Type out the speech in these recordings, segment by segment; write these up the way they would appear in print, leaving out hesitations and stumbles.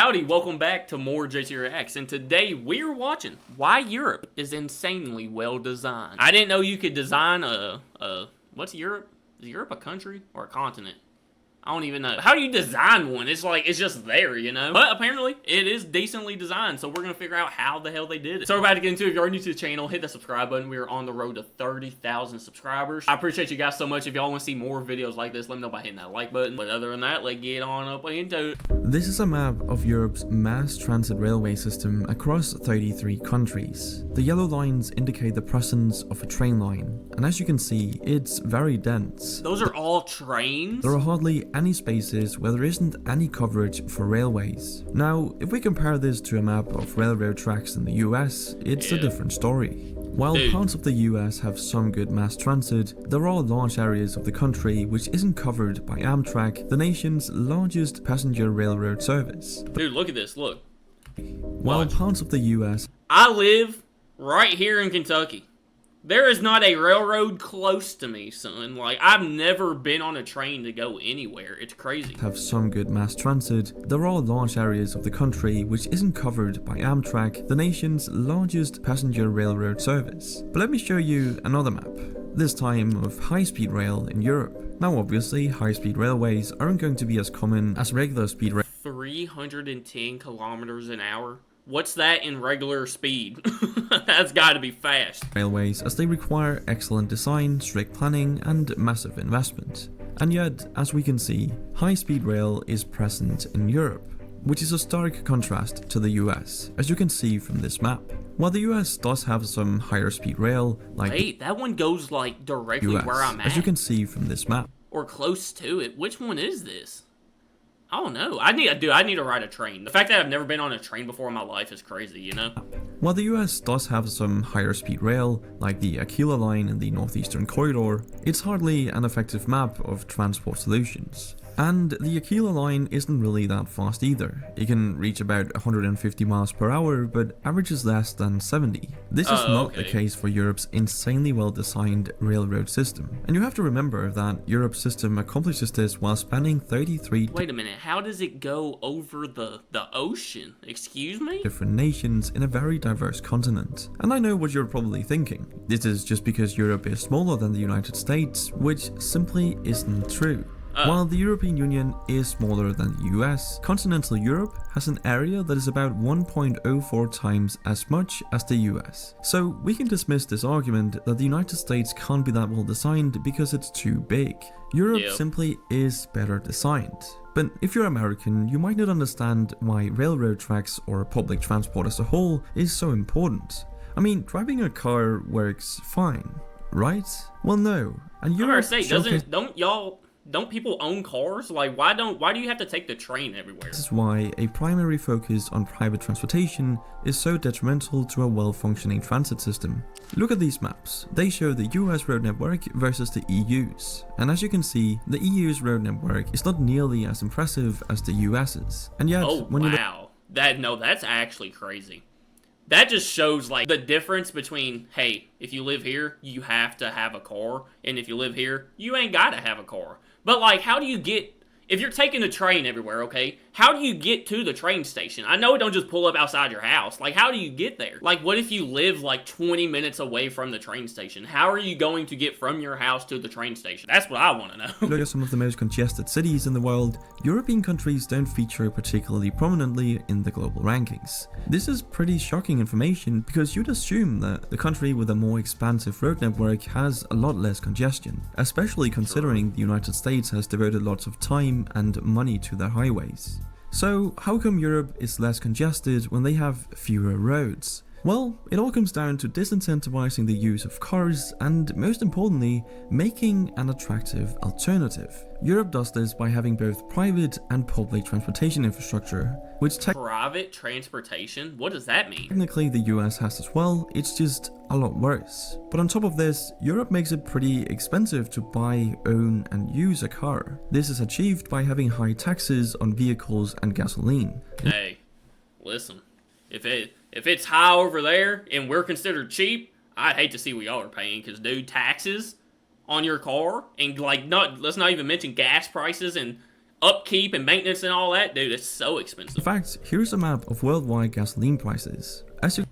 Howdy, welcome back to more JTReacts, and today we're watching why Europe is insanely well designed. I didn't know you could design what's Europe? Is Europe a country or a continent? I don't even know. How do you design one? It's like, it's just there, you know? But apparently, it is decently designed, so we're gonna figure out how the hell they did it. So we're about to get into it. If you're new to the channel, hit the subscribe button. We are on the road to 30,000 subscribers. I appreciate you guys so much. If y'all want to see more videos like this, let me know by hitting that like button. But other than that, let's get on up into it. This is a map of Europe's mass transit railway system across 33 countries. The yellow lines indicate the presence of a train line, and as you can see, it's very dense. Those are all trains? There are hardly any spaces where there isn't any coverage for railways. Now, if we compare this to a map of railroad tracks in the US, it's a different story. While parts of the US have some good mass transit, there are large areas of the country which isn't covered by Amtrak, the nation's largest passenger railroad service. Dude, look at this, look. While parts of the US... I live right here in Kentucky. There is not a railroad close to me, son. Like, I've never been on a train to go anywhere. It's crazy. Have some good mass transit, there are large areas of the country which isn't covered by Amtrak, the nation's largest passenger railroad service. But let me show you another map, this time of high-speed rail in Europe. Now obviously, high-speed railways aren't going to be as common as regular speed rail. 310 kilometers an hour? What's that in regular speed? That's gotta be fast. Railways, as they require excellent design, strict planning, and massive investment. And yet, as we can see, high-speed rail is present in Europe, which is a stark contrast to the US, as you can see from this map. While the US does have some higher speed rail, like wait, that one goes like directly US, where I'm at? as you can see from this map. Or close to it. Which one is this? I don't know. I need to ride a train. The fact that I've never been on a train before in my life is crazy, you know? While the US does have some higher speed rail, like the Aquila line in the Northeastern Corridor, it's hardly an effective map of transport solutions. And the Aquila line isn't really that fast either. It can reach about 150 miles per hour, but averages less than 70. This is not the case for Europe's insanely well-designed railroad system. And you have to remember that Europe's system accomplishes this while spanning 33 Wait a minute, how does it go over the ocean? Excuse me? Different nations in a very diverse continent. And I know what you're probably thinking. This is just because Europe is smaller than the United States, which simply isn't true. While the European Union is smaller than the US, continental Europe has an area that is about 1.04 times as much as the US. So we can dismiss this argument that the United States can't be that well designed because it's too big. Europe simply is better designed. But if you're American, you might not understand why railroad tracks or public transport as a whole is so important. I mean, driving a car works fine, right? Well, no. And Europe don't people own cars? Like, why do you have to take the train everywhere? This is why a primary focus on private transportation is so detrimental to a well-functioning transit system. Look at these maps. They show the US road network versus the EU's. And as you can see, the EU's road network is not nearly as impressive as the US's. And yet, that's actually crazy. That just shows, like, the difference between, hey, if you live here, you have to have a car, and if you live here, you ain't gotta have a car. But, like, how do you get, if you're taking the train everywhere, okay, how do you get to the train station? I know it don't just pull up outside your house. Like, how do you get there? Like, what if you live, like, 20 minutes away from the train station? How are you going to get from your house to the train station? That's what I want to know. Look at some of the most congested cities in the world. European countries don't feature particularly prominently in the global rankings. This is pretty shocking information because you'd assume that the country with a more expansive road network has a lot less congestion, especially considering the United States has devoted lots of time and money to their highways. So how come Europe is less congested when they have fewer roads? Well, it all comes down to disincentivizing the use of cars and, most importantly, making an attractive alternative. Europe does this by having both private and public transportation infrastructure, which private transportation? What does that mean? Technically the US has as well, it's just a lot worse. But on top of this, Europe makes it pretty expensive to buy, own and use a car. This is achieved by having high taxes on vehicles and gasoline. Hey, listen, if it's high over there and we're considered cheap, I'd hate to see what y'all are paying, because dude, taxes on your car and, like, let's not even mention gas prices and upkeep and maintenance and all that, dude, it's so In expensive. fact, here's a map of worldwide gasoline prices. As you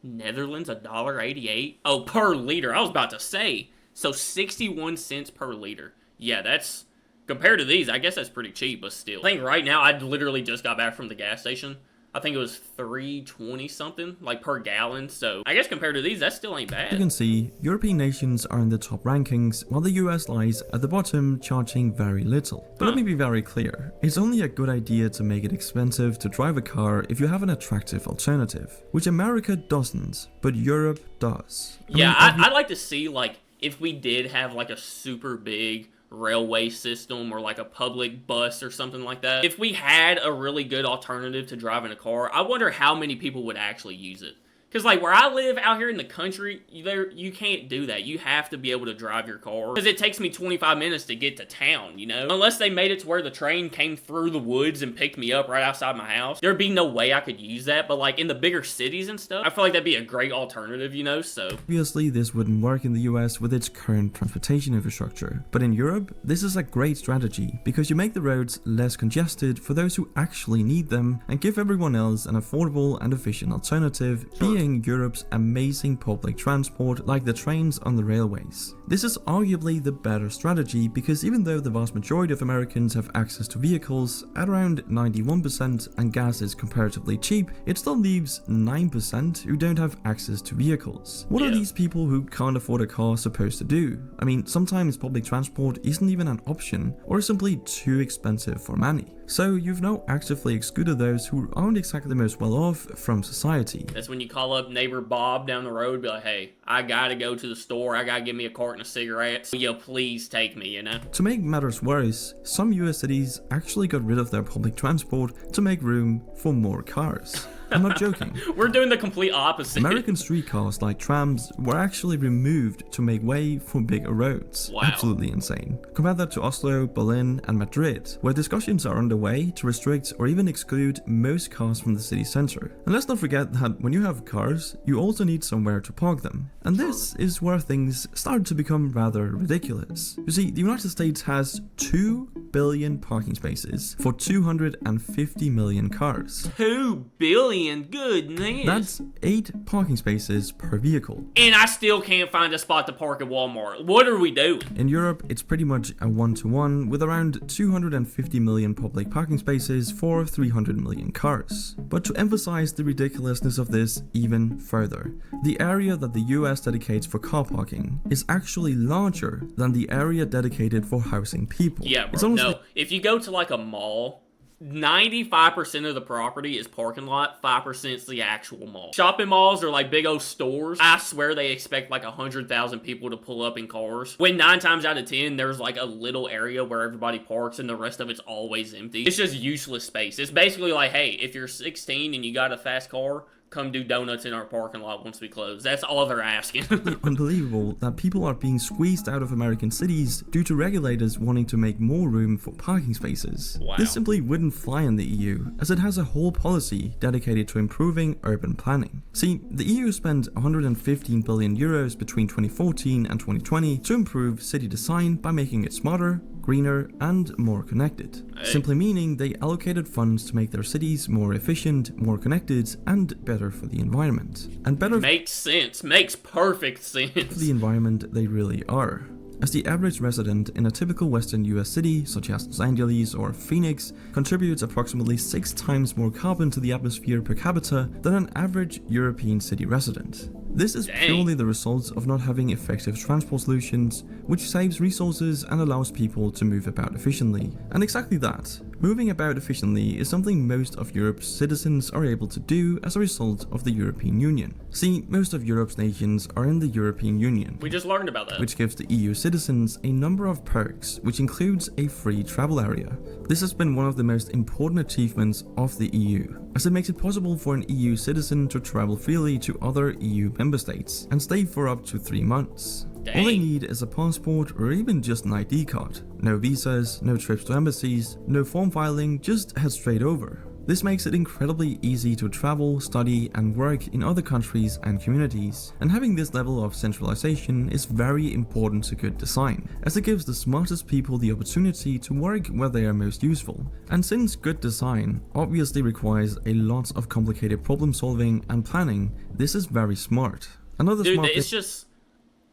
Netherlands, $1.88. Oh, per liter. I was about to say. So 61 cents per liter. Yeah, that's, compared to these, I guess that's pretty cheap, but still. I think right now, I literally just got back from the gas station. I think it was $3.20 something, like per gallon. So I guess compared to these, that still ain't bad. You can see, European nations are in the top rankings, while the US lies at the bottom, charging very little. But let me be very clear, it's only a good idea to make it expensive to drive a car if you have an attractive alternative, which America doesn't, but Europe does. I'd like to see, like, if we did have, like, a super big railway system or like a public bus or something like that. If we had a really good alternative to driving a car, I wonder how many people would actually use it. Because, like, where I live out here in the country, you can't do that. You have to be able to drive your car. Because it takes me 25 minutes to get to town, you know? Unless they made it to where the train came through the woods and picked me up right outside my house, there'd be no way I could use that. But, like, in the bigger cities and stuff, I feel like that'd be a great alternative, you know? So obviously, this wouldn't work in the US with its current transportation infrastructure. But in Europe, this is a great strategy because you make the roads less congested for those who actually need them and give everyone else an affordable and efficient alternative, being Europe's amazing public transport like the trains on the railways. This is arguably the better strategy because even though the vast majority of Americans have access to vehicles at around 91% and gas is comparatively cheap, it still leaves 9% who don't have access to vehicles. What are these people who can't afford a car supposed to do? I mean, sometimes public transport isn't even an option or is simply too expensive for many. So you've now actively excluded those who aren't exactly the most well off from society. that's when you call up neighbor Bob down the road, be like, hey, I gotta go to the store, I gotta get me a carton of cigarettes, will you please take me, you know? To make matters worse, some US cities actually got rid of their public transport to make room for more cars. I'm not joking. We're doing the complete opposite. American streetcars like trams were actually removed to make way for bigger roads. Wow. Absolutely insane. Compare that to Oslo, Berlin, and Madrid, where discussions are underway to restrict or even exclude most cars from the city center. And let's not forget that when you have cars, you also need somewhere to park them. And this is where things start to become rather ridiculous. You see, the United States has 2 billion parking spaces for 250 million cars. 2 billion, goodness. That's 8 parking spaces per vehicle. And I still can't find a spot to park at Walmart. What are we doing? In Europe, it's pretty much a 1-to-1 with around 250 million public parking spaces for 300 million cars. But to emphasize the ridiculousness of this even further, the area that the US dedicates for car parking is actually larger than the area dedicated for housing people. Yeah, It's bro, almost no. like- If you go to like a mall, 95% of the property is parking lot, 5% is the actual mall. Shopping malls are like big old stores. I swear they expect like 100,000 people to pull up in cars. When 9 times out of 10, there's like a little area where everybody parks and the rest of it's always empty. It's just useless space. It's basically like, hey, if you're 16 and you got a fast car, come do donuts in our parking lot once we close. That's all they're asking. Unbelievable that people are being squeezed out of American cities due to regulators wanting to make more room for parking spaces. Wow. This simply wouldn't fly in the EU, as it has a whole policy dedicated to improving urban planning. See, the EU spent 115 billion euros between 2014 and 2020 to improve city design by making it smarter, greener, and more connected. Hey. Simply meaning they allocated funds to make their cities more efficient, more connected, and better for the environment. And better Makes sense. Makes perfect for sense. the environment they really are. As the average resident in a typical Western US city, such as Los Angeles or Phoenix, contributes approximately 6 times more carbon to the atmosphere per capita than an average European city resident. This is Dang. purely the result of not having effective transport solutions, which saves resources and allows people to move about efficiently. And exactly that, moving about efficiently is something most of Europe's citizens are able to do as a result of the European Union. See, most of Europe's nations are in the European Union, We just learned about that. which gives the EU citizens a number of perks, which includes a free travel area. This has been one of the most important achievements of the EU, as it makes it possible for an EU citizen to travel freely to other EU member states and stay for up to 3 months. Dang. All they need is a passport or even just an ID card. No visas, no trips to embassies, no form filing, just head straight over. This makes it incredibly easy to travel, study, and work in other countries and communities, and having this level of centralization is very important to good design, as it gives the smartest people the opportunity to work where they are most useful. And since good design obviously requires a lot of complicated problem solving and planning, this is very smart. Another Dude, smart it's just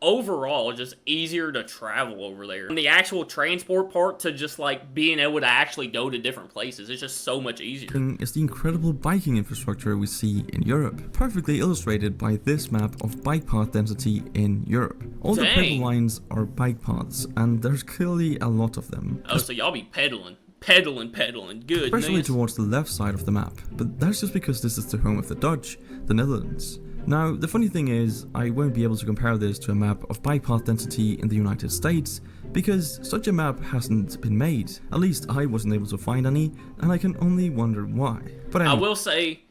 overall just easier to travel over there. From the actual transport part to just like being able to actually go to different places, it's just so much easier. thing is the incredible biking infrastructure we see in Europe, perfectly illustrated by this map of bike path density in Europe. All the pedal lines are bike paths, and there's clearly a lot of them. Oh, so y'all be pedaling. Pedaling, good. Especially towards the left side of the map, but that's just because this is the home of the Dutch, the Netherlands. Now, the funny thing is, I won't be able to compare this to a map of bike path density in the United States, because such a map hasn't been made. At least I wasn't able to find any, and I can only wonder why. But anyway, I will say,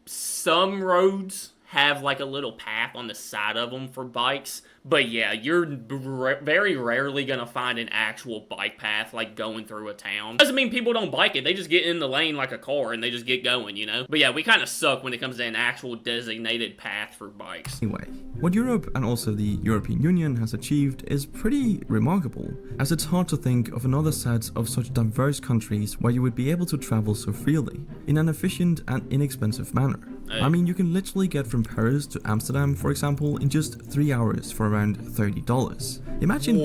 some roads have like a little path on the side of them for bikes, but yeah, you're very rarely gonna find an actual bike path like going through a town. Doesn't mean people don't bike it, they just get in the lane like a car and they just get going, you know? But yeah, we kind of suck when it comes to an actual designated path for bikes. Anyway, what Europe and also the European Union has achieved is pretty remarkable, as it's hard to think of another set of such diverse countries where you would be able to travel so freely, in an efficient and inexpensive manner. I mean, you can literally get from Paris to Amsterdam, for example, in just 3 hours for around $30. Imagine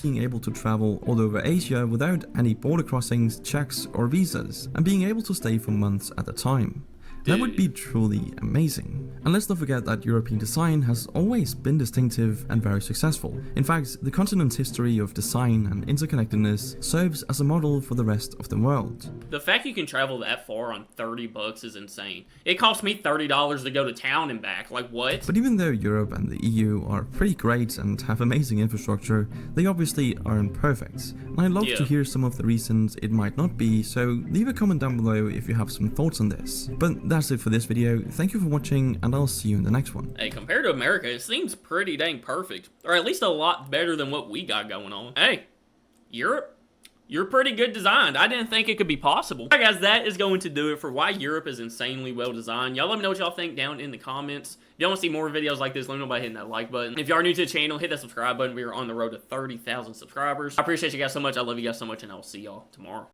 being able to travel all over Asia without any border crossings, checks, or visas, and being able to stay for months at a time. That would be truly amazing. And let's not forget that European design has always been distinctive and very successful. In fact, the continent's history of design and interconnectedness serves as a model for the rest of the world. The fact you can travel that far on $30 is insane. It cost me $30 to go to town and back, like what? But even though Europe and the EU are pretty great and have amazing infrastructure, they obviously aren't perfect. And I'd love to hear some of the reasons it might not be, so leave a comment down below if you have some thoughts on this. But that's it for this video. Thank you for watching, and I'll see you in the next one. Hey, compared to America, it seems pretty dang perfect. Or at least a lot better than what we got going on. Hey, Europe, you're pretty good designed. I didn't think it could be possible. Alright guys, that is going to do it for why Europe is insanely well designed. Y'all let me know what y'all think down in the comments. If y'all want to see more videos like this, let me know by hitting that like button. If y'all are new to the channel, hit that subscribe button. We are on the road to 30,000 subscribers. I appreciate you guys so much. I love you guys so much, and I will see y'all tomorrow.